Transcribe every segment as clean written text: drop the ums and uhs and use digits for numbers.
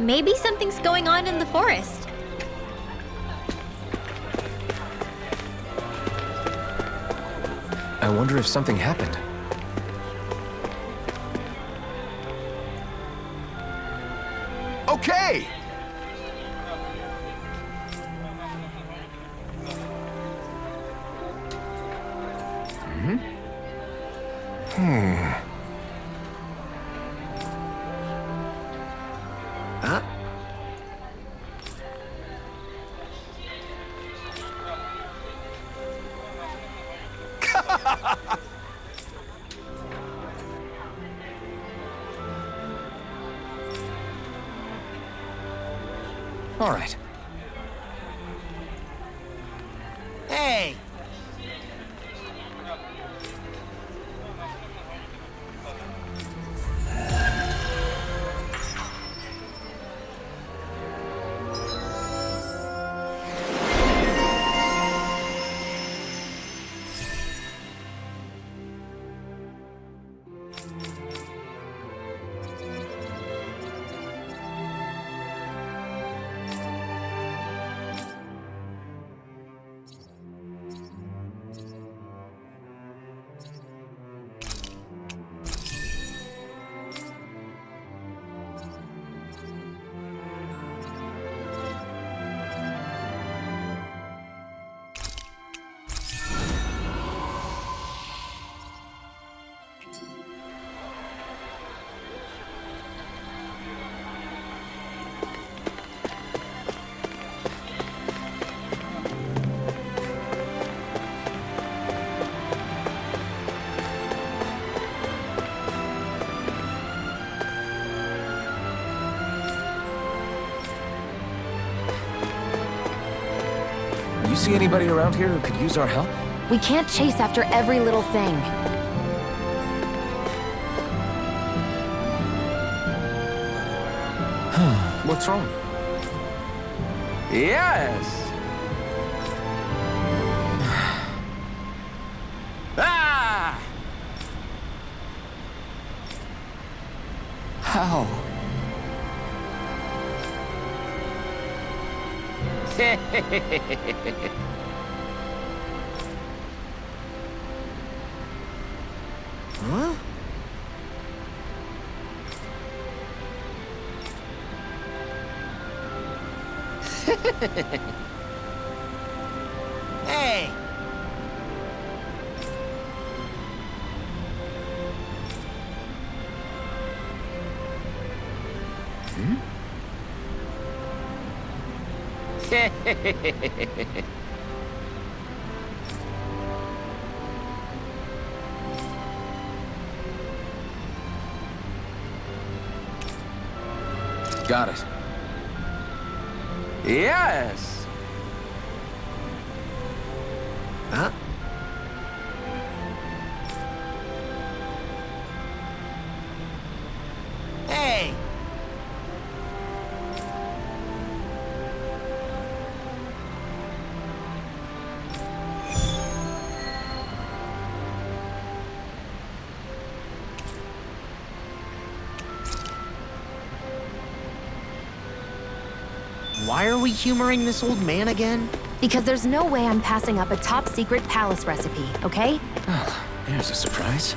Maybe something's going on in the forest. I wonder if something happened. Okay! Huh? All right. Hey! You see anybody around here who could use our help? We can't chase after every little thing. What's wrong? Yes! Ah! How? Huh? Hey! Got it. Yes! Huh? Hey! Why are we humoring this old man again? Because there's no way I'm passing up a top-secret palace recipe, okay? Oh, there's a surprise.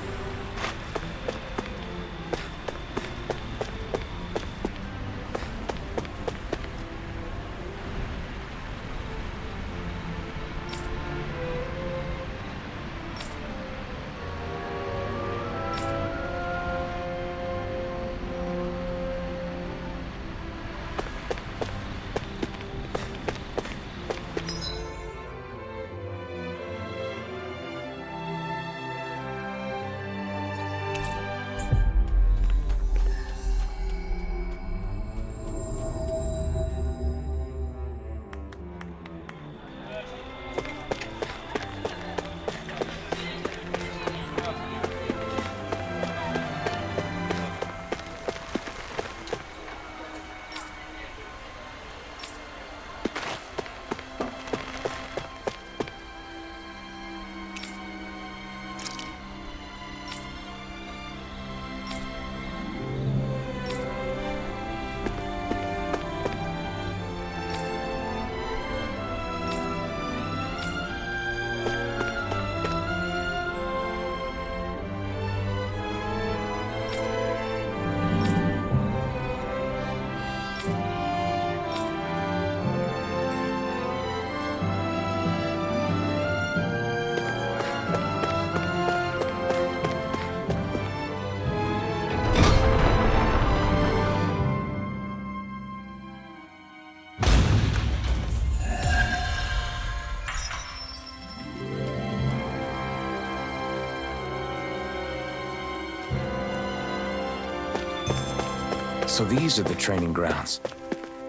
So these are the training grounds.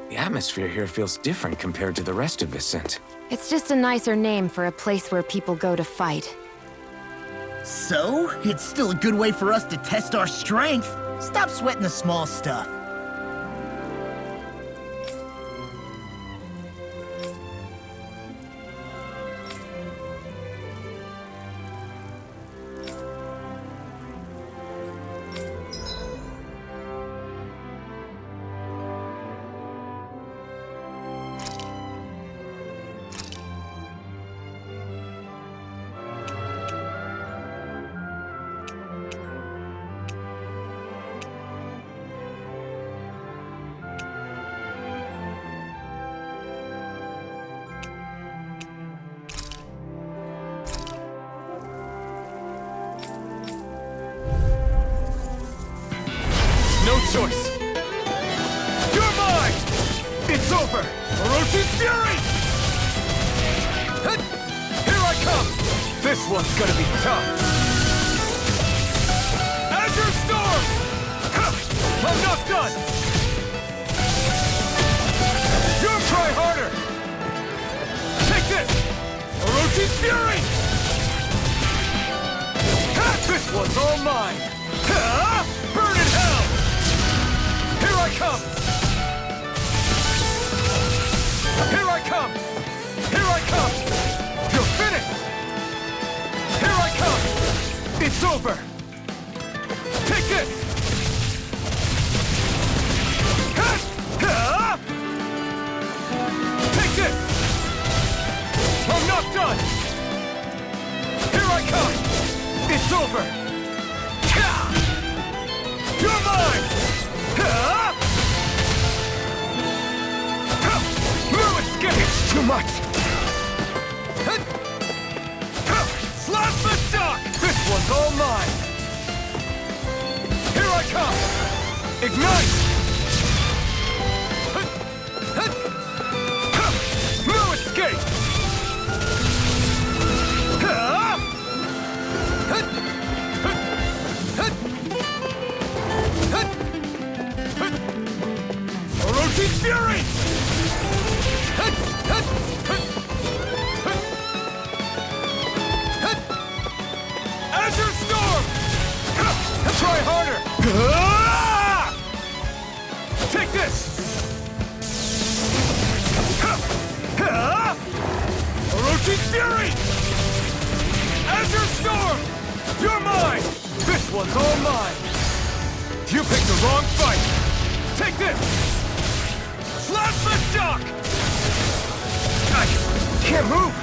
The atmosphere here feels different compared to the rest of Vicent. It's just a nicer name for a place where people go to fight. So, it's still a good way for us to test our strength. Stop sweating the small stuff. No choice! You're mine! It's over! Orochi's Fury! Here I come! This one's gonna be tough! Azure Storm! I'm not done! You try harder! Take this! Orochi's Fury! This one's all mine! Burn in hell! Here I come! Here I come! Here I come! You're finished! Here I come! It's over! Take this! Take this! I'm not done! Here I come! It's over! You're mine! No escape! It's too much! Slash the shock! This one's all mine! Here I come! Ignite! No escape! Orochi's Fury! Azure Storm! Try harder! Take this! Orochi's Fury! Azure Storm! You're mine! This one's all mine! You picked the wrong fight! Take this! Slash the shock! I can't move!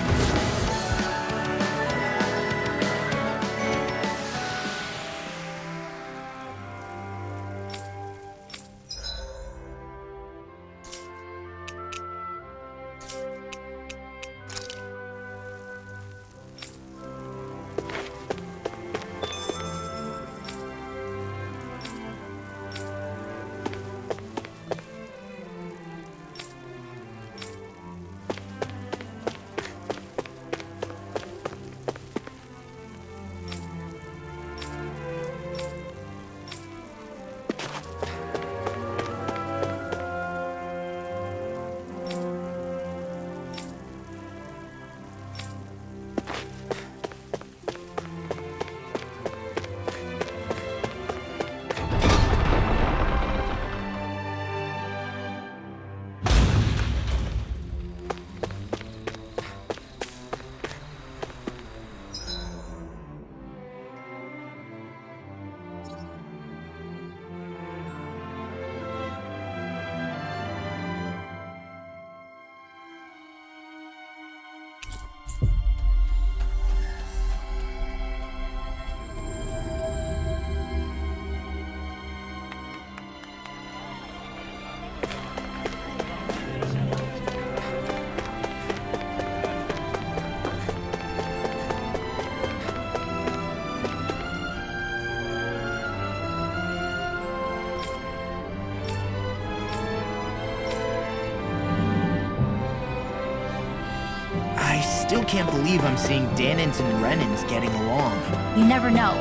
Still can't believe I'm seeing Danins and Renins getting along. You never know.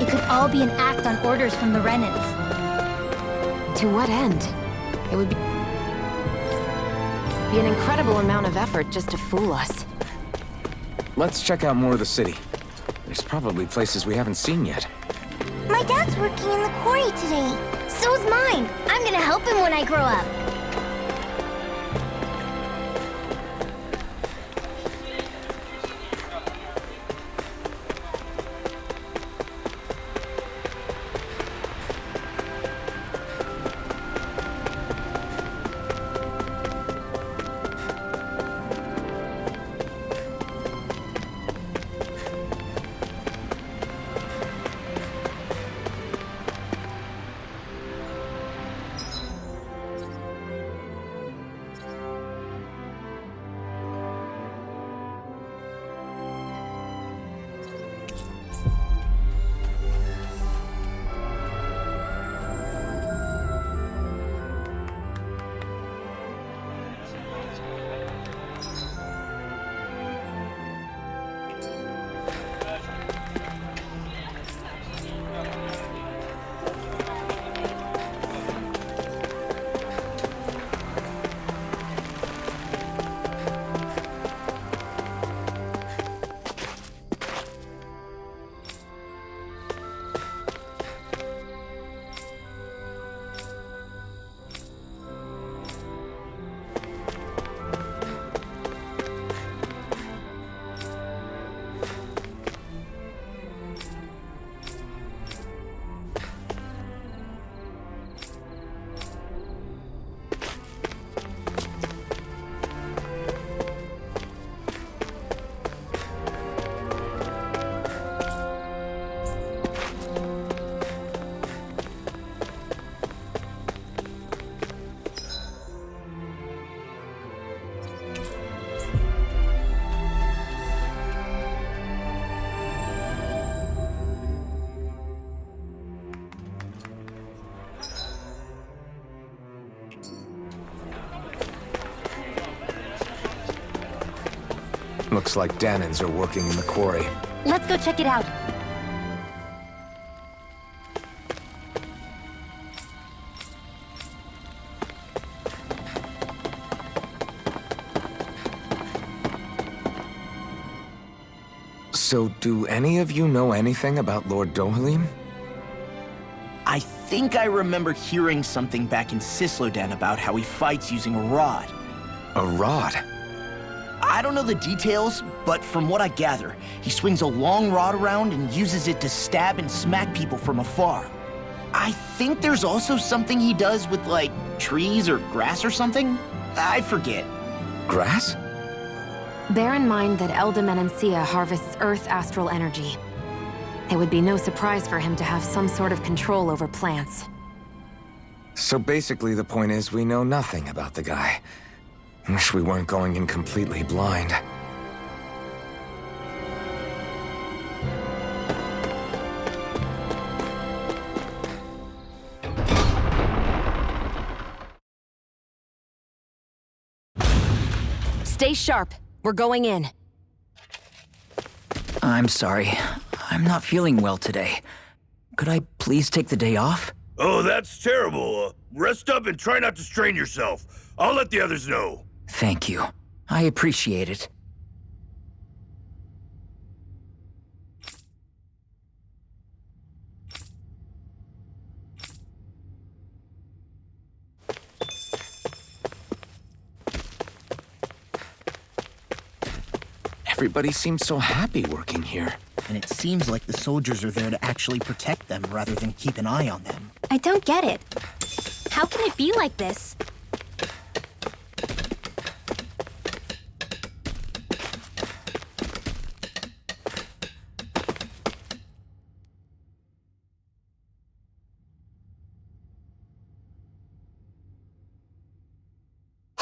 It could all be an act on orders from the Renins. To what end? It would be an incredible amount of effort just to fool us. Let's check out more of the city. There's probably places we haven't seen yet. My dad's working in the quarry today. So's mine. I'm gonna help him when I grow up. Looks like Danans are working in the quarry. Let's go check it out. So, do any of you know anything about Lord Dohalim? I think I remember hearing something back in Sylle about how he fights using a rod. A rod? I don't know the details, but from what I gather, he swings a long rod around and uses it to stab and smack people from afar. I think there's also something he does with, like, trees or grass or something? I forget. Grass? Bear in mind that Elda harvests Earth astral energy. It would be no surprise for him to have some sort of control over plants. So basically the point is we know nothing about the guy. Wish we weren't going in completely blind. Stay sharp. We're going in. I'm sorry. I'm not feeling well today. Could I please take the day off? Oh, that's terrible. Rest up and try not to strain yourself. I'll let the others know. Thank you. I appreciate it. Everybody seems so happy working here. And it seems like the soldiers are there to actually protect them rather than keep an eye on them. I don't get it. How can it be like this?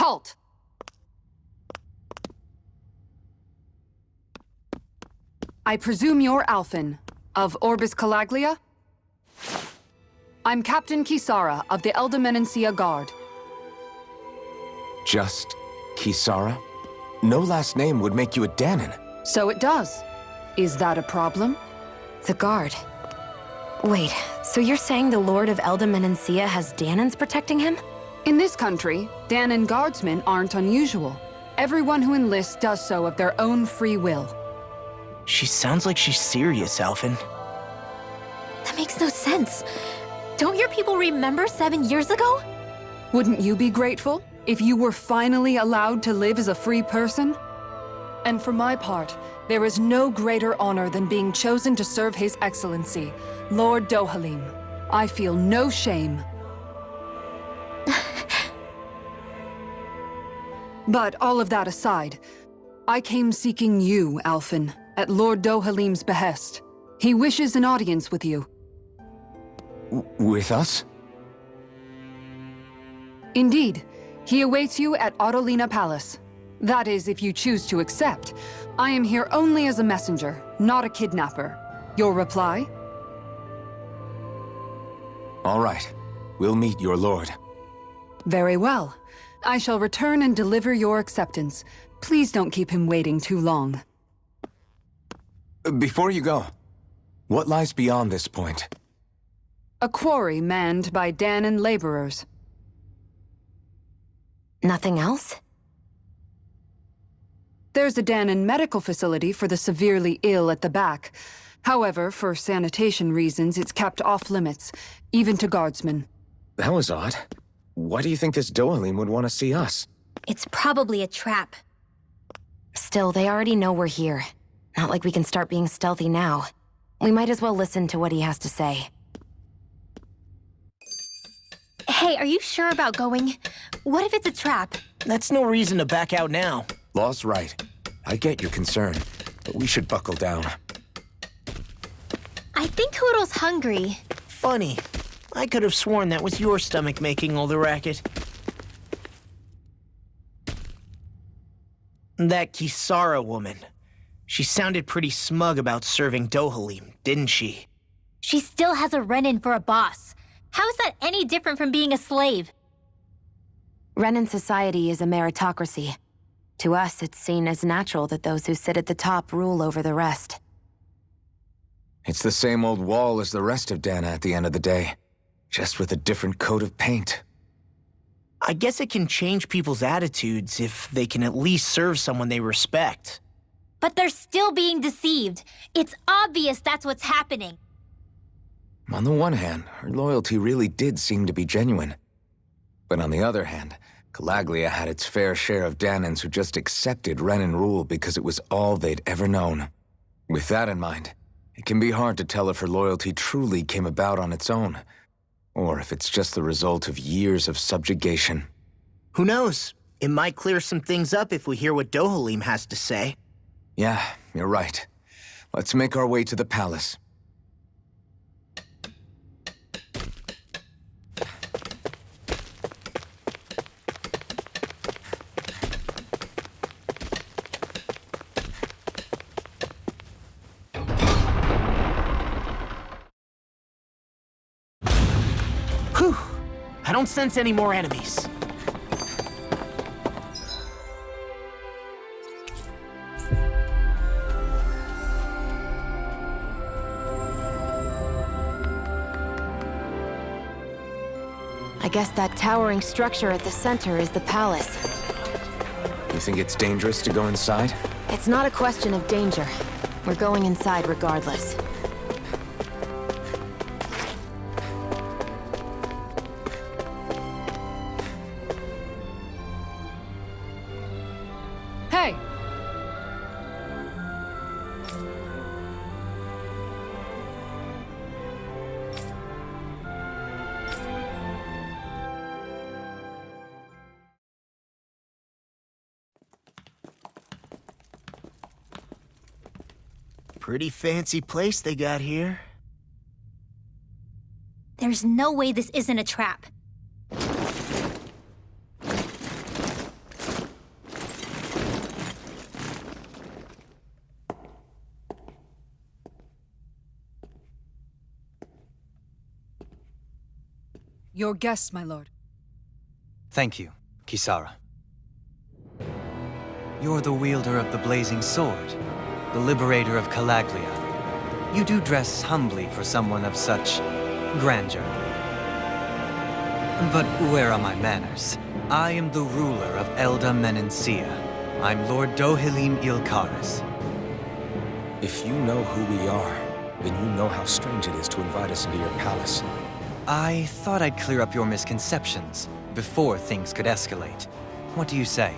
Halt! I presume you're Alphen, of Orbis Calaglia? I'm Captain Kisara of the Elda Guard. Just Kisara? No last name would make you a Danan. So it does. Is that a problem? The Guard. Wait, so you're saying the Lord of Eldam and Sylle has Danans protecting him? In this country, Danan guardsmen aren't unusual. Everyone who enlists does so of their own free will. She sounds like she's serious, Alphen. That makes no sense. Don't your people remember 7 years ago? Wouldn't you be grateful if you were finally allowed to live as a free person? And for my part, there is no greater honor than being chosen to serve His Excellency, Lord Dohalim. I feel no shame. But all of that aside, I came seeking you, Alphen, at Lord Dohalim's behest. He wishes an audience with you. With us? Indeed. He awaits you at Autolina Palace. That is, if you choose to accept. I am here only as a messenger, not a kidnapper. Your reply? All right. We'll meet your lord. Very well. I shall return and deliver your acceptance. Please don't keep him waiting too long. Before you go, what lies beyond this point? A quarry manned by Danan laborers. Nothing else? There's a Danan medical facility for the severely ill at the back. However, for sanitation reasons, it's kept off limits, even to guardsmen. That was odd. Why do you think this Dohalim would want to see us? It's probably a trap. Still, they already know we're here. Not like we can start being stealthy now. We might as well listen to what he has to say. Hey, are you sure about going? What if it's a trap? That's no reason to back out now. Law's right. I get your concern, but we should buckle down. I think Hoodle's hungry. Funny. I could have sworn that was your stomach making all the racket. That Kisara woman. She sounded pretty smug about serving Dohalim, didn't she? She still has a run-in for a boss. How is that any different from being a slave? Renan society is a meritocracy. To us, it's seen as natural that those who sit at the top rule over the rest. It's the same old wall as the rest of Dana at the end of the day, just with a different coat of paint. I guess it can change people's attitudes if they can at least serve someone they respect. But they're still being deceived. It's obvious that's what's happening. On the one hand, her loyalty really did seem to be genuine. But on the other hand, Calaglia had its fair share of Danans who just accepted Renan rule because it was all they'd ever known. With that in mind, it can be hard to tell if her loyalty truly came about on its own, or if it's just the result of years of subjugation. Who knows? It might clear some things up if we hear what Dohalim has to say. Yeah, you're right. Let's make our way to the palace. Whew! I don't sense any more enemies. I guess that towering structure at the center is the palace. You think it's dangerous to go inside? It's not a question of danger. We're going inside regardless. Hey! Pretty fancy place they got here. There's no way this isn't a trap. Your guests, my lord. Thank you, Kisara. You're the wielder of the blazing sword, the liberator of Calaglia. You do dress humbly for someone of such grandeur. But where are my manners? I am the ruler of Elda Menencia. I'm Lord Dohalim Ilkaris. If you know who we are, then you know how strange it is to invite us into your palace. I thought I'd clear up your misconceptions before things could escalate. What do you say?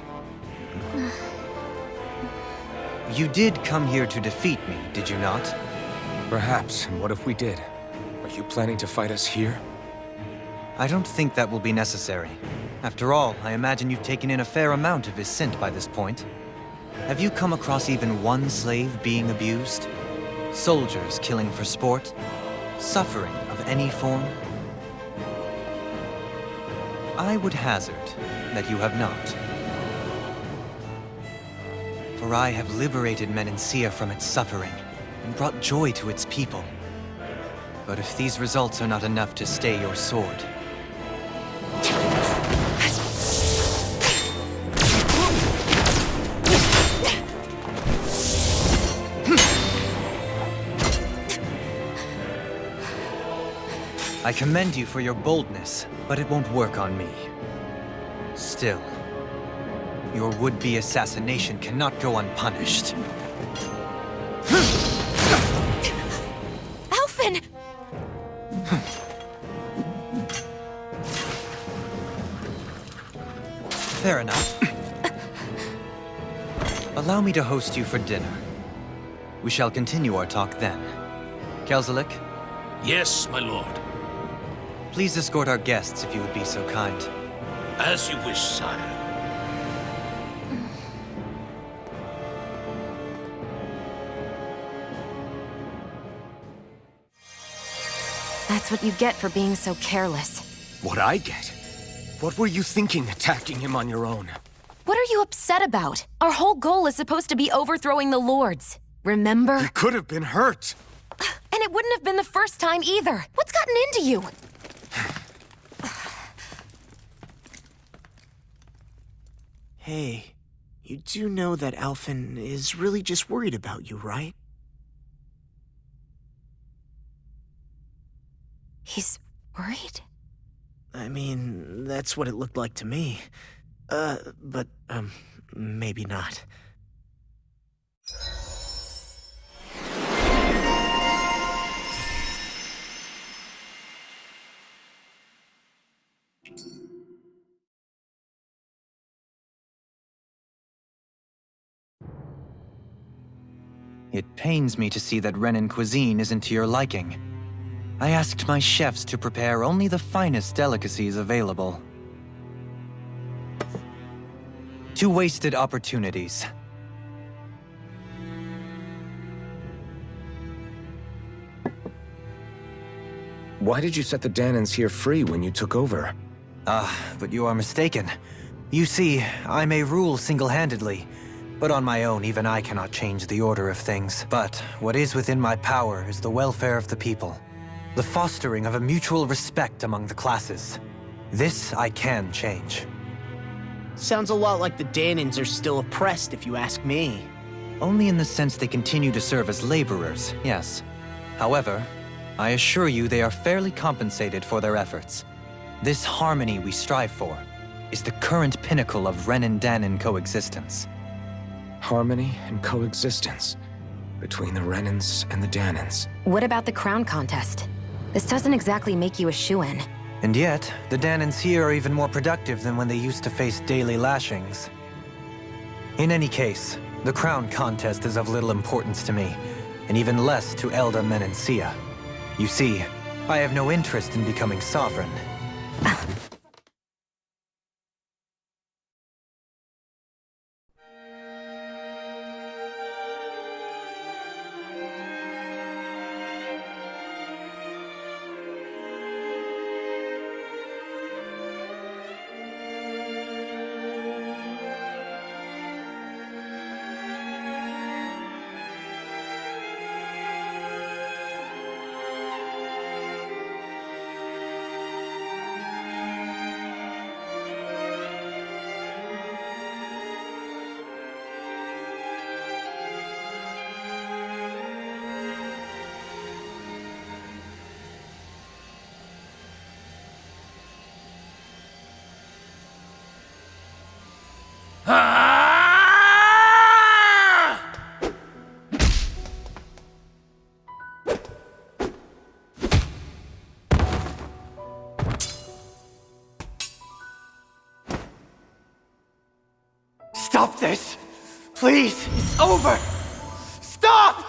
You did come here to defeat me, did you not? Perhaps, and what if we did? Are you planning to fight us here? I don't think that will be necessary. After all, I imagine you've taken in a fair amount of his scent by this point. Have you come across even one slave being abused? Soldiers killing for sport? Suffering of any form? I would hazard that you have not. For I have liberated Menencia from its suffering and brought joy to its people. But if these results are not enough to stay your sword, I commend you for your boldness, but it won't work on me. Still, your would-be assassination cannot go unpunished. Alphen! Fair enough. Allow me to host you for dinner. We shall continue our talk then. Kelzelik, Yes, my lord. please escort our guests if you would be so kind. As you wish, sire. That's what you get for being so careless. What I get? What were you thinking attacking him on your own? What are you upset about? Our whole goal is supposed to be overthrowing the Lords. Remember? He could have been hurt. And it wouldn't have been the first time either. What's gotten into you? Hey, you do know that Alphen is really just worried about you, right? He's worried? I mean, that's what it looked like to me. But maybe not. It pains me to see that Renan cuisine isn't to your liking. I asked my chefs to prepare only the finest delicacies available. 2 wasted opportunities. Why did you set the Danans here free when you took over? But you are mistaken. You see, I may rule single-handedly, but on my own, even I cannot change the order of things. But what is within my power is the welfare of the people, the fostering of a mutual respect among the classes. This I can change. Sounds a lot like the Danans are still oppressed, if you ask me. Only in the sense they continue to serve as laborers, yes. However, I assure you they are fairly compensated for their efforts. This harmony we strive for is the current pinnacle of Renan-Danan coexistence. Harmony and coexistence between the Renans and the Danans. What about the crown contest? This doesn't exactly make you a shoo-in. And yet, the Danans here are even more productive than when they used to face daily lashings. In any case, the crown contest is of little importance to me, and even less to Elda Menencia. You see, I have no interest in becoming sovereign. this! Please, it's over! Stop!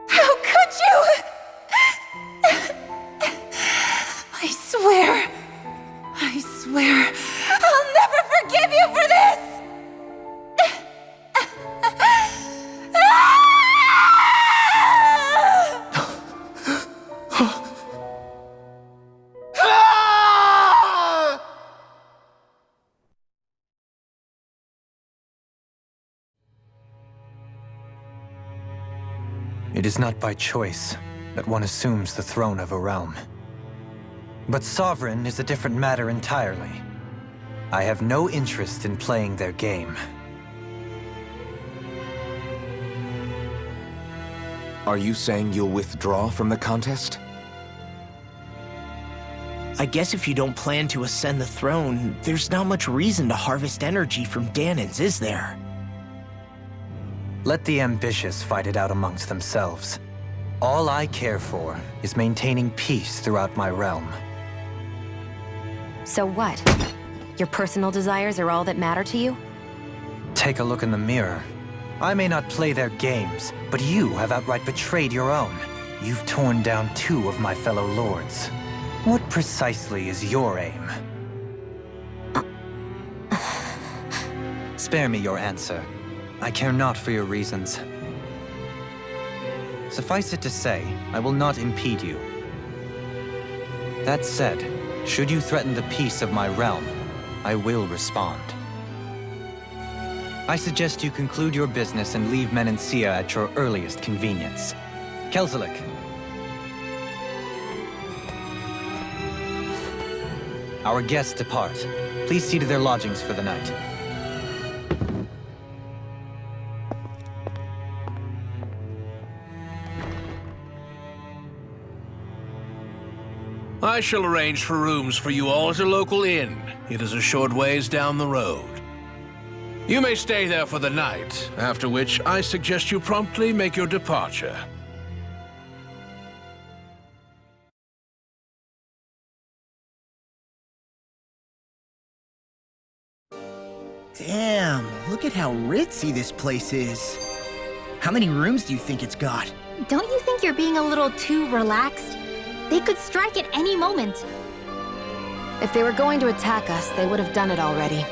How could you? I swear, I'll never forgive you for this! It is not by choice that one assumes the throne of a realm. But sovereign is a different matter entirely. I have no interest in playing their game. Are you saying you'll withdraw from the contest? I guess if you don't plan to ascend the throne, there's not much reason to harvest energy from Danans, is there? Let the ambitious fight it out amongst themselves. All I care for is maintaining peace throughout my realm. So what? Your personal desires are all that matter to you? Take a look in the mirror. I may not play their games, but you have outright betrayed your own. You've torn down 2 of my fellow lords. What precisely is your aim? Spare me your answer. I care not for your reasons. Suffice it to say, I will not impede you. That said, should you threaten the peace of my realm, I will respond. I suggest you conclude your business and leave Menancia at your earliest convenience. Kelzelik. Our guests depart. Please see to their lodgings for the night. I shall arrange for rooms for you all at a local inn. It is a short ways down the road. You may stay there for the night, after which I suggest you promptly make your departure. Damn, look at how ritzy this place is. How many rooms do you think it's got? Don't you think you're being a little too relaxed? They could strike at any moment. If they were going to attack us, they would have done it already.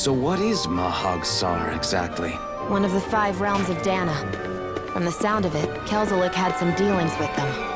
So what is Mahag Sar exactly? One of the 5 realms of Dana. From the sound of it, Kelzelik had some dealings with them.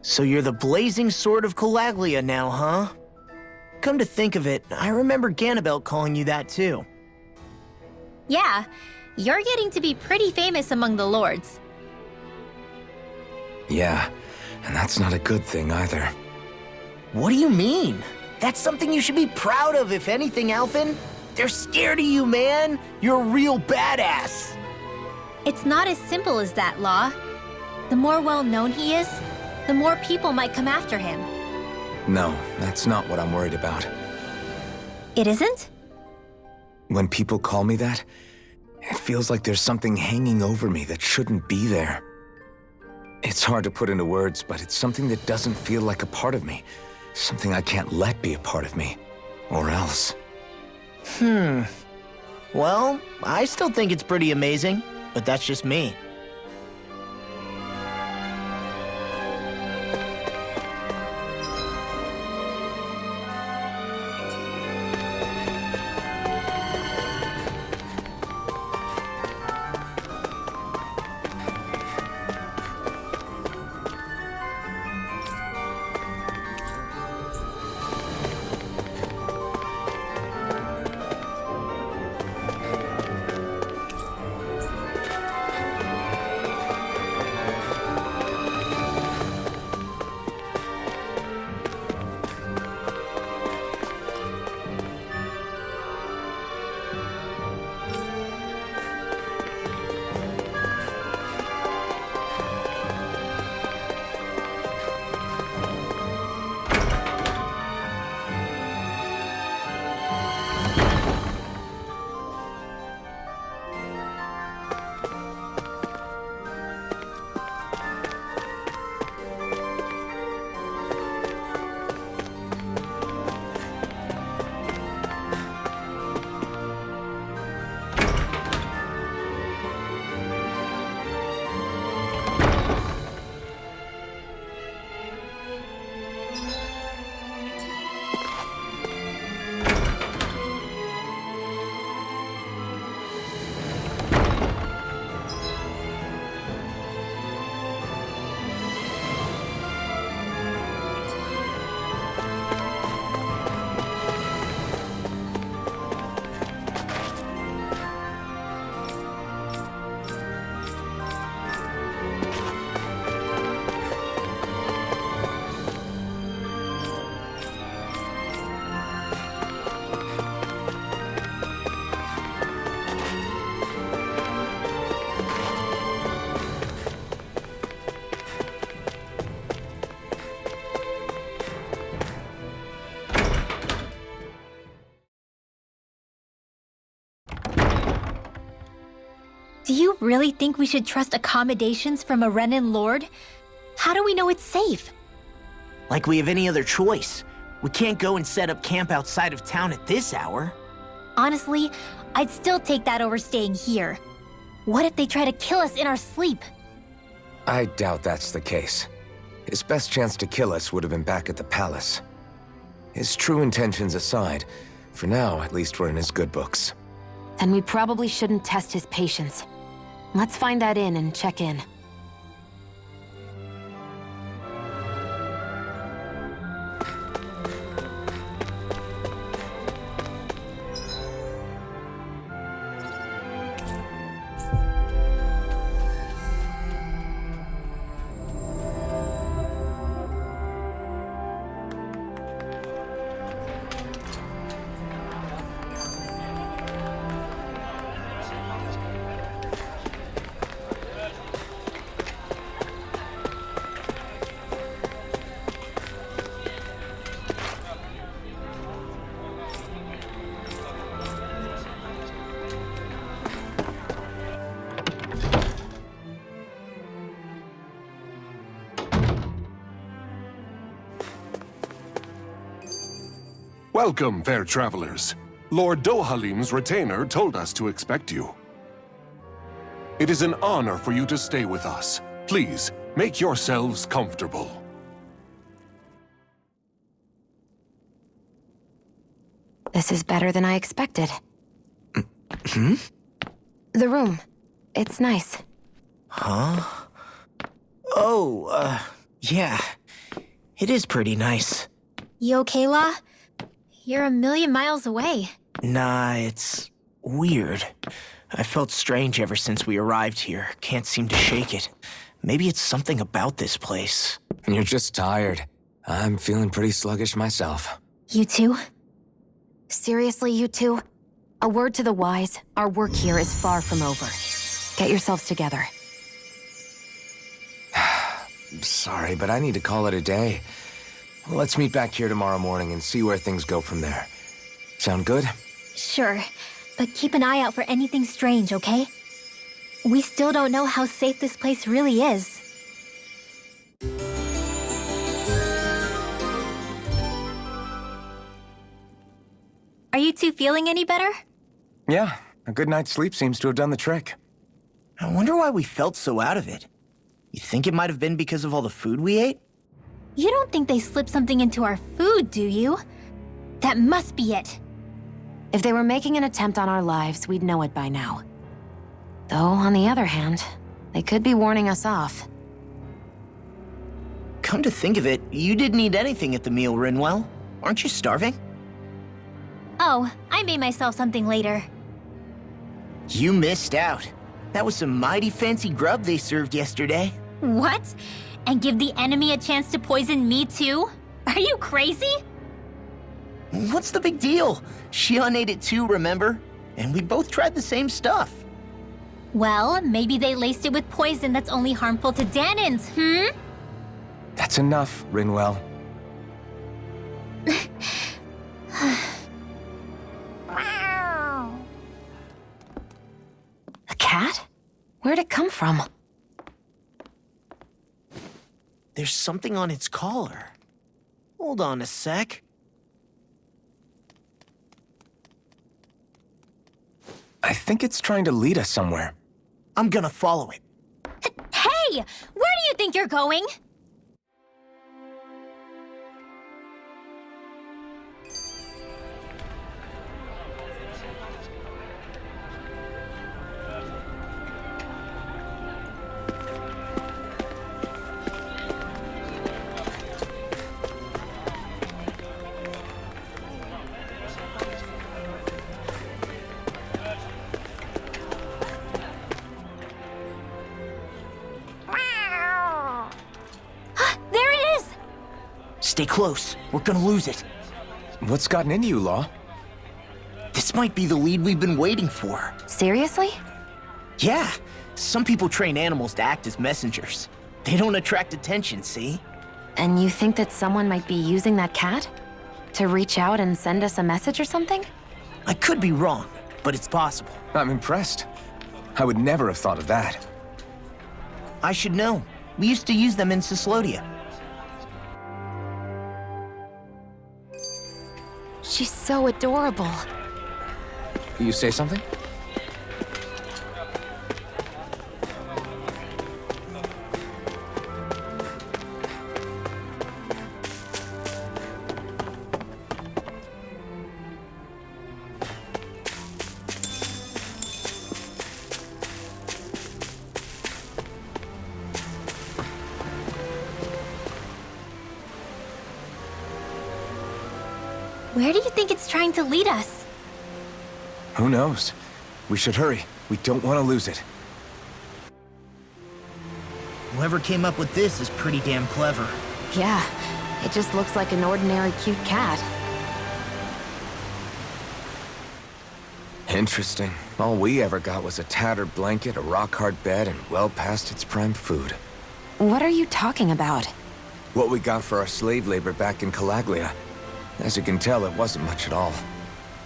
So you're the blazing sword of Calaglia now, huh? Come to think of it, I remember Ganabelt calling you that too. Yeah, you're getting to be pretty famous among the lords. Yeah, and that's not a good thing either. What do you mean? That's something you should be proud of, if anything, Alphen. They're scared of you, man. You're a real badass. It's not as simple as that, Law. The more well-known he is, the more people might come after him. No, that's not what I'm worried about. It isn't? When people call me that, it feels like there's something hanging over me that shouldn't be there. It's hard to put into words, but it's something that doesn't feel like a part of me. Something I can't let be a part of me. Or else. Well, I still think it's pretty amazing, but that's just me. Do you really think we should trust accommodations from a Renan lord? How do we know it's safe? Like we have any other choice. We can't go and set up camp outside of town at this hour. Honestly, I'd still take that over staying here. What if they try to kill us in our sleep? I doubt that's the case. His best chance to kill us would have been back at the palace. His true intentions aside, for now, at least we're in his good books. Then we probably shouldn't test his patience. Let's find that inn and check in. Welcome, fair travelers. Lord Dohalim's retainer told us to expect you. It is an honor for you to stay with us. Please, make yourselves comfortable. This is better than I expected. Hmm? The room. It's nice. Huh? Oh, yeah. It is pretty nice. You okay, La? You're a million miles away. Nah, it's weird. I felt strange ever since we arrived here. Can't seem to shake it. Maybe it's something about this place. You're just tired. I'm feeling pretty sluggish myself. You too? Seriously, you two? A word to the wise, our work here is far from over. Get yourselves together. Sorry, but I need to call it a day. Let's meet back here tomorrow morning and see where things go from there. Sound good? Sure, but keep an eye out for anything strange, okay? We still don't know how safe this place really is. Are you two feeling any better? Yeah, a good night's sleep seems to have done the trick. I wonder why we felt so out of it. You think it might have been because of all the food we ate? You don't think they slipped something into our food, do you? That must be it. If they were making an attempt on our lives, we'd know it by now. Though, on the other hand, they could be warning us off. Come to think of it, you didn't eat anything at the meal, Rinwell. Aren't you starving? Oh, I made myself something later. You missed out. That was some mighty fancy grub they served yesterday. What? And give the enemy a chance to poison me too? Are you crazy? What's the big deal? Shion ate it too, remember? And we both tried the same stuff. Well, maybe they laced it with poison that's only harmful to Danins, hmm? That's enough, Rinwell. A cat? Where'd it come from? There's something on its collar. Hold on a sec. I think it's trying to lead us somewhere. I'm gonna follow it. Hey! Where do you think you're going? Stay close. We're gonna lose it. What's gotten into you, Law? This might be the lead we've been waiting for. Seriously? Yeah. Some people train animals to act as messengers. They don't attract attention, see? And you think that someone might be using that cat? To reach out and send us a message or something? I could be wrong, but it's possible. I'm impressed. I would never have thought of that. I should know. We used to use them in Cyslodia. She's so adorable. You say something? Where do you think it's trying to lead us? Who knows? We should hurry. We don't want to lose it. Whoever came up with this is pretty damn clever. Yeah, it just looks like an ordinary cute cat. Interesting. All we ever got was a tattered blanket, a rock-hard bed, and well past its prime food. What are you talking about? What we got for our slave labor back in Calaglia. As you can tell, it wasn't much at all.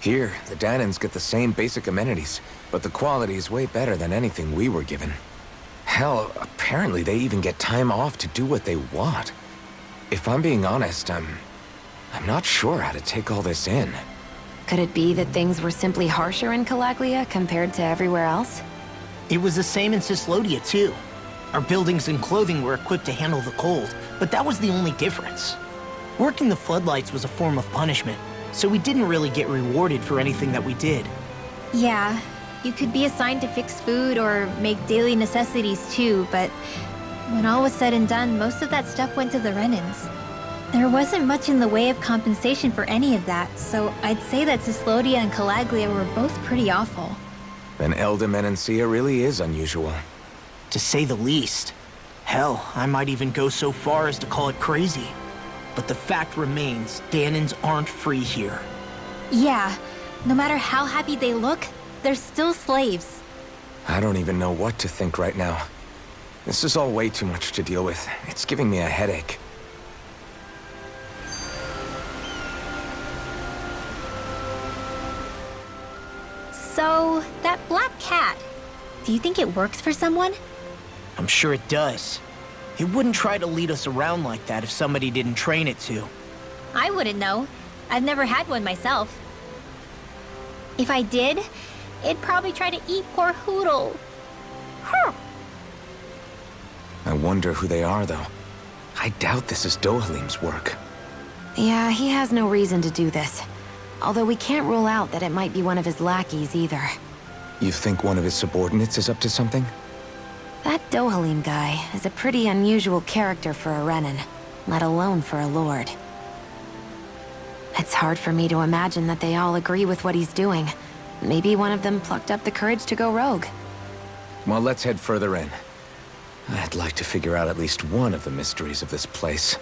Here, the Danans get the same basic amenities, but the quality is way better than anything we were given. Hell, apparently they even get time off to do what they want. If I'm being honest, I'm not sure how to take all this in. Could it be that things were simply harsher in Calaglia compared to everywhere else? It was the same in Cyslodia, too. Our buildings and clothing were equipped to handle the cold, but that was the only difference. Working the floodlights was a form of punishment, so we didn't really get rewarded for anything that we did. Yeah, you could be assigned to fix food or make daily necessities too, but when all was said and done, most of that stuff went to the Renans. There wasn't much in the way of compensation for any of that, so I'd say that Cyslodia and Calaglia were both pretty awful. Then Elda really is unusual. To say the least. Hell, I might even go so far as to call it crazy. But the fact remains, Danans aren't free here. Yeah, no matter how happy they look, they're still slaves. I don't even know what to think right now. This is all way too much to deal with. It's giving me a headache. So, that black cat, do you think it works for someone? I'm sure it does. It wouldn't try to lead us around like that if somebody didn't train it to. I wouldn't know. I've never had one myself. If I did, it'd probably try to eat poor Hoodle. Huh. I wonder who they are, though. I doubt this is Dohalim's work. Yeah, he has no reason to do this. Although we can't rule out that it might be one of his lackeys either. You think one of his subordinates is up to something? That Dohalim guy is a pretty unusual character for a Renan, let alone for a lord. It's hard for me to imagine that they all agree with what he's doing. Maybe one of them plucked up the courage to go rogue. Well, let's head further in. I'd like to figure out at least one of the mysteries of this place.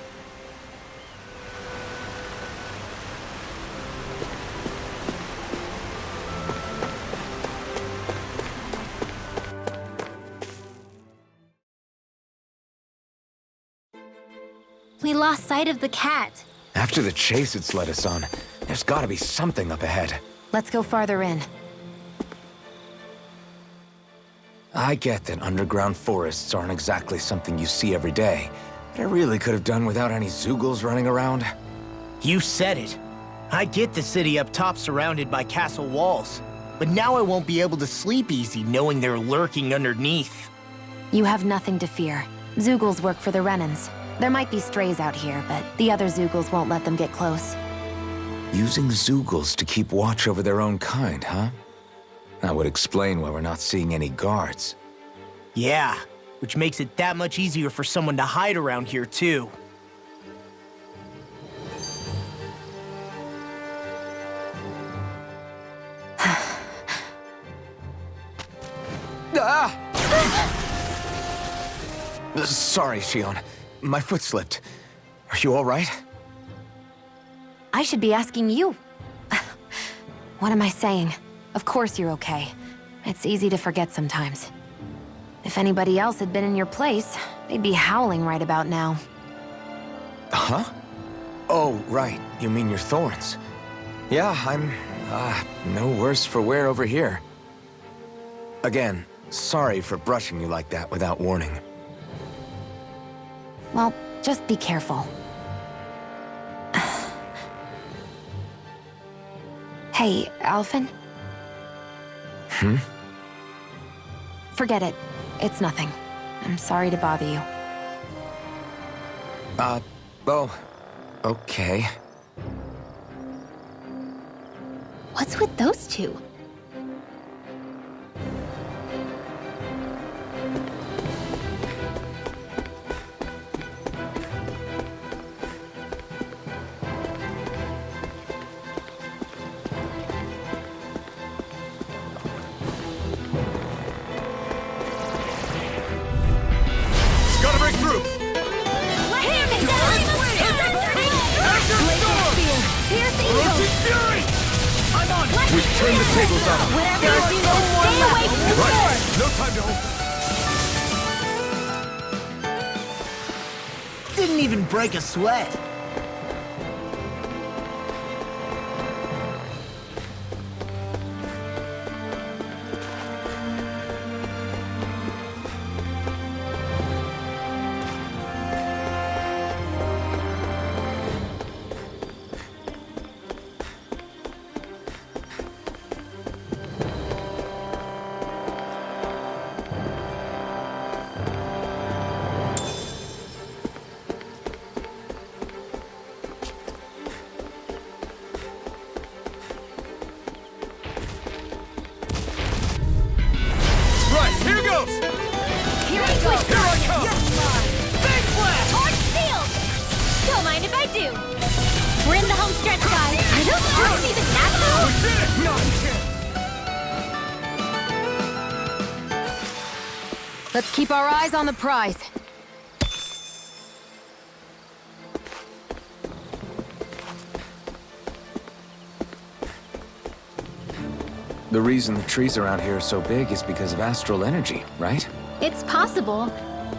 We lost sight of the cat. After the chase it's led us on, there's gotta be something up ahead. Let's go farther in. I get that underground forests aren't exactly something you see every day, but I really could have done without any Zeugles running around. You said it. I get the city up top surrounded by castle walls, but now I won't be able to sleep easy knowing they're lurking underneath. You have nothing to fear. Zeugles work for the Renans. There might be strays out here, but the other Zeugles won't let them get close. Using Zeugles to keep watch over their own kind, huh? That would explain why we're not seeing any guards. Yeah, which makes it that much easier for someone to hide around here, too. Ah! Sorry, Shion. My foot slipped. Are you all right? I should be asking you. What am I saying? Of course you're okay. It's easy to forget sometimes. If anybody else had been in your place, they'd be howling right about now. Huh? Oh, right. You mean your thorns. Yeah, I'm, no worse for wear over here. Again, Sorry for brushing you like that without warning. Well, just be careful. Hey, Alphen? Hmm? Forget it. It's nothing. I'm sorry to bother you. Well, okay. What's with those two? Gotta break through! We've turned the tables on. Whatever you do, stay away from the Right. sword. No time to hold. Didn't even break a sweat. Right, here goes! Here I go. Here I come! Big blast! Torch sealed! Don't mind if I do. We're in the home stretch, guys. Are those arms even natural? We did it! No, you can't. Let's keep our eyes on the prize. The reason the trees around here are so big is because of astral energy, right? It's possible,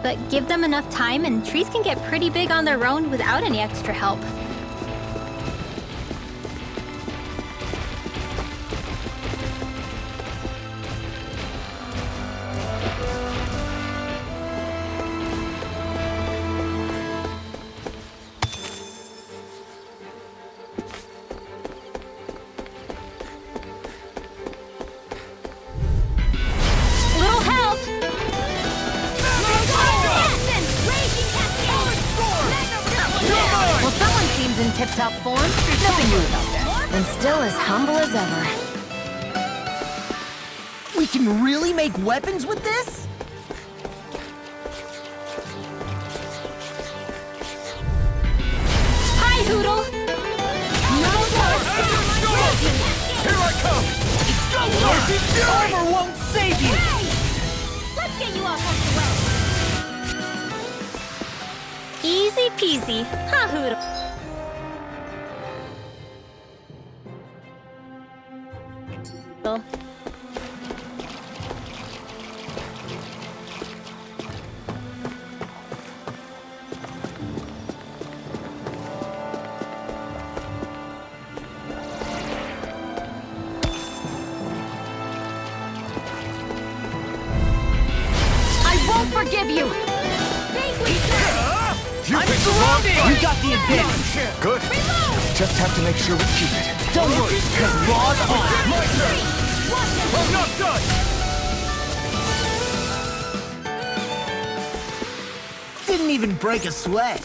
but give them enough time and trees can get pretty big on their own without any extra help. Little help! Well, someone seems in tip-top form. Nothing new about that. And still as humble as ever. We can really make weapons with this? Hi, Hoodle! Here I come! Armor won't save you! Let's get you off the way. Easy peasy. Ha, Hoodle. I won't forgive you! You picked the wrong fight! You got the advantage. Good. Just have to make sure we keep it. Don't worry, because Raw's on. My turn! I'm not done! Didn't even break a sweat.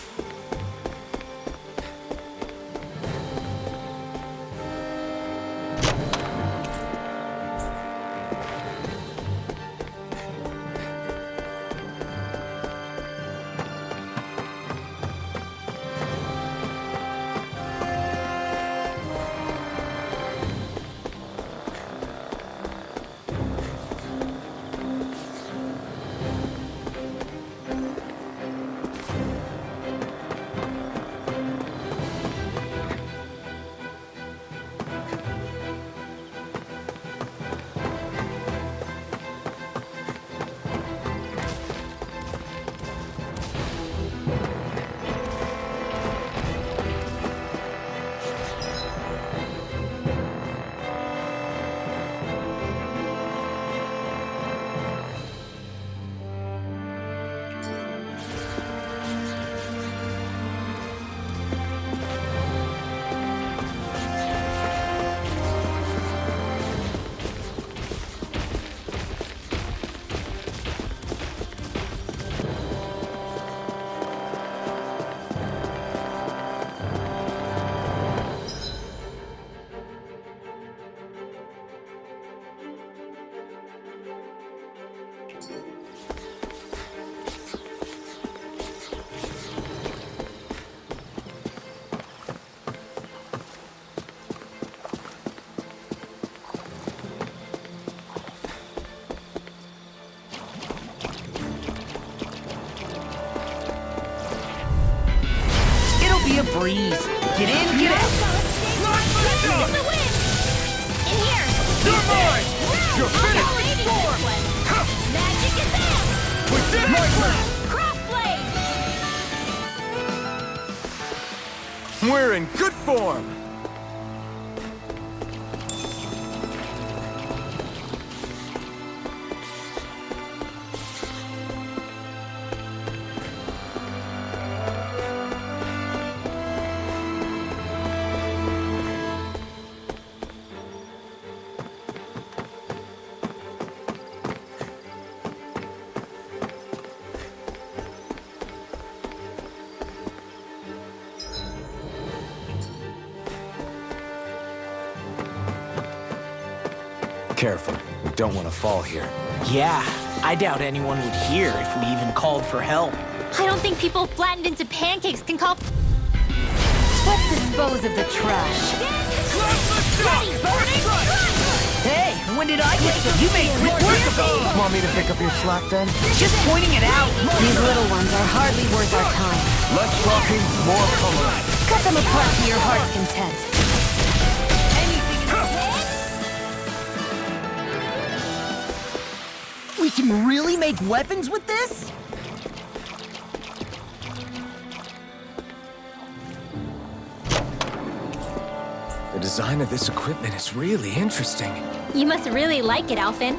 We're in good form! Careful. We don't want to fall here. Yeah, I doubt anyone would hear if we even called for help. I don't think people flattened into pancakes can call... Let's dispose of the trash. Ready, burning, Hey, when did I get you made quick work of it? Want me to pick up your slack then? Just pointing it out. These little ones are hardly worth our time. Less talking, more pummeling. Cut them apart to your heart's content. We can really make weapons with this? The design of this equipment is really interesting. You must really like it, Alphen.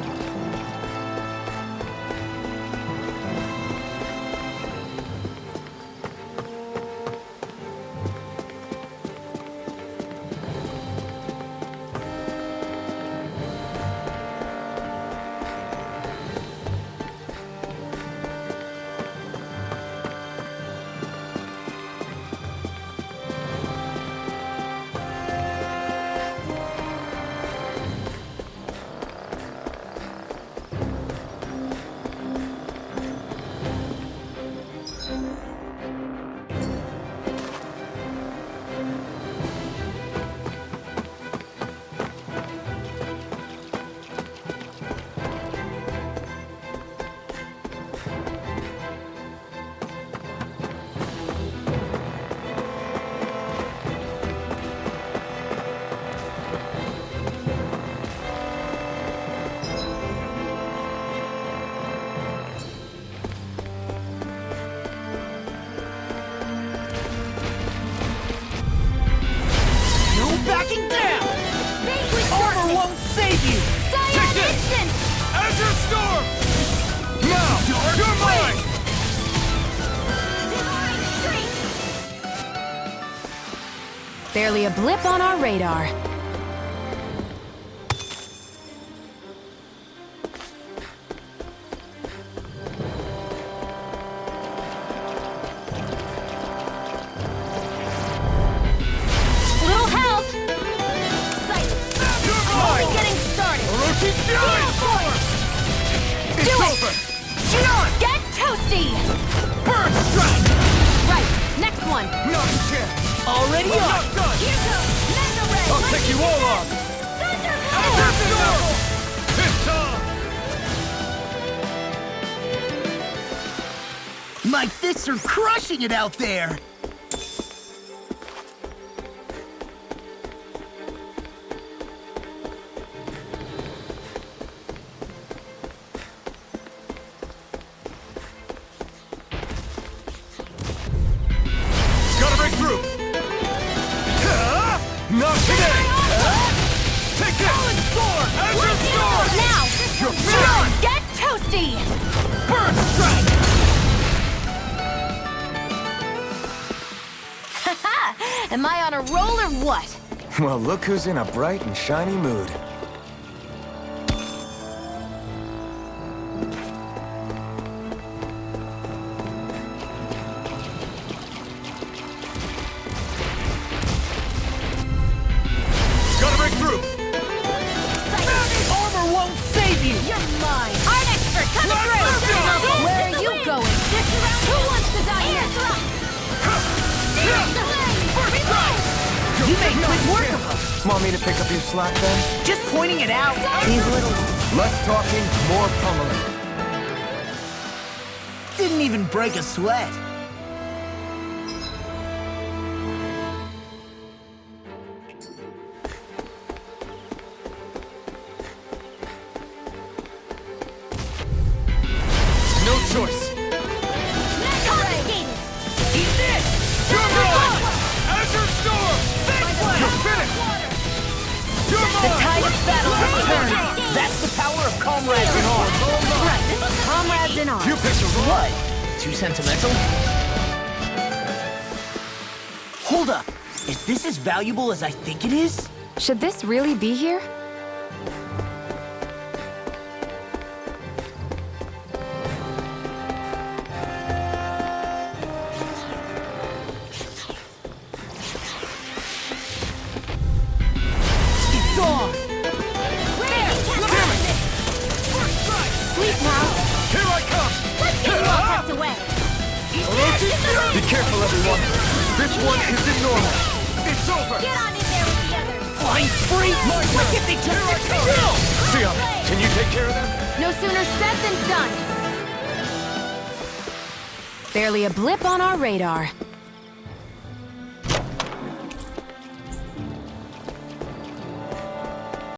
Backing down! Armor won't save you! Cyan instant! Azure Storm! Now! You're mine! Barely a blip on our radar. Little help! Only getting started! Orochi's Fury! Do it! Over! Get toasty! Burn Strike! Right, next one! Not a chance! Already I'm up! not done! Here goes! Mega Ray! I'll take you all on! Azure Storm! It's on! My fists are crushing it out there! Gotta break through! Not today! Take this! Azure Storm! Now! You're mine! Get toasty! Burn Strike! Am I on a roll or what? Well, look who's in a bright and shiny mood. Gotta break through! Armor won't save you! You're mine! Art expert, coming through! Where are you going? Who wants to die here? You made quick work of them! Want me to pick up your slack then? Just pointing it out! These little... Less talking, more pummeling. Didn't even break a sweat. No choice! Confiscated! Eat this! You're mine! Azure Storm! battle return. That's the power of comrades in arms. Right, comrades in arms. You picked the wrong... What? Too sentimental? Hold up. Is this as valuable as I think it is? Should this really be here? It's on! Sleep now. Here I come! Let's get you all tucked away. Be careful, everyone. This one isn't normal. It's over. Get on in there with the others. Flying free! What if they just sit still? Sylle, can you take care of them? No sooner said than done. Barely a blip on our radar.